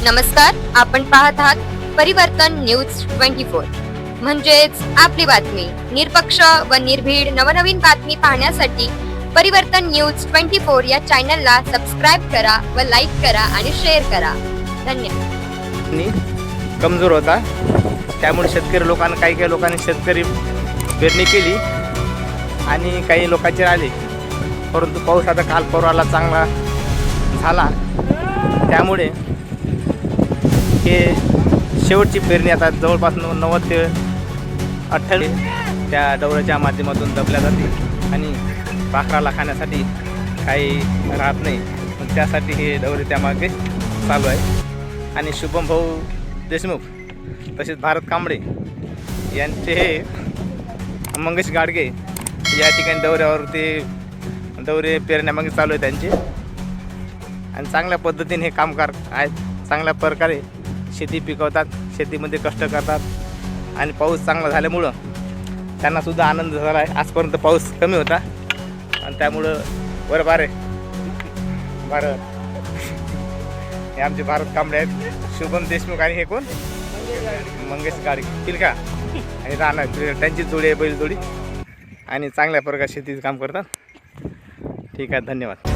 नमस्कार, आपण पाहत आहात परिवर्तन न्यूज 24 म्हणजेच आपली बातमी. निरपक्ष व निर्भीड नवनवीन बातमी पाहण्यासाठी परिवर्तन न्यूज 24 या चॅनलला सबस्क्राइब करा व लाईक करा आणि शेअर करा. धन्यवाद. कमजोर होता, त्यामुळे शेतकरी लोकांना काही लोकांनी शेतकरी पेरणी केली आणि काही लोकांचे राहिले, परंतु पाऊस आता काल परवाला चांगला झाला, त्यामुळे हे शेवटची पेरणी आता जवळपास 90 ते 98 त्या डवऱ्याच्या माध्यमातून दबल्या जाते आणि पाखराला खाण्यासाठी काही राहत नाही, पण त्यासाठी हे डवरे त्यामागे चालू आहे. आणि शुभम भाऊ देशमुख तसेच भारत कांबळे यांचे हे मंगेश गाडगे या ठिकाणी डवरे पेरण्यामागे चालू आहे त्यांचे, आणि चांगल्या पद्धतीने हे कामगार आहेत. चांगल्या प्रकारे शेती पिकवतात, शेतीमध्ये कष्ट करतात आणि पाऊस चांगला झाल्यामुळं त्यांनासुद्धा आनंद झाला आहे. आजपर्यंत पाऊस कमी होता आणि त्यामुळं बरोबर आहे. हे आमचे भारत कांबळे आहेत, शुभम देशमुख आणि हे कोण मंगेश गाडगे ठीक का, आणि राहणार त्यांची जोडी आहे, बैल जोडी, आणि चांगल्या प्रकारे शेतीचं काम करतात. ठीक आहे, धन्यवाद.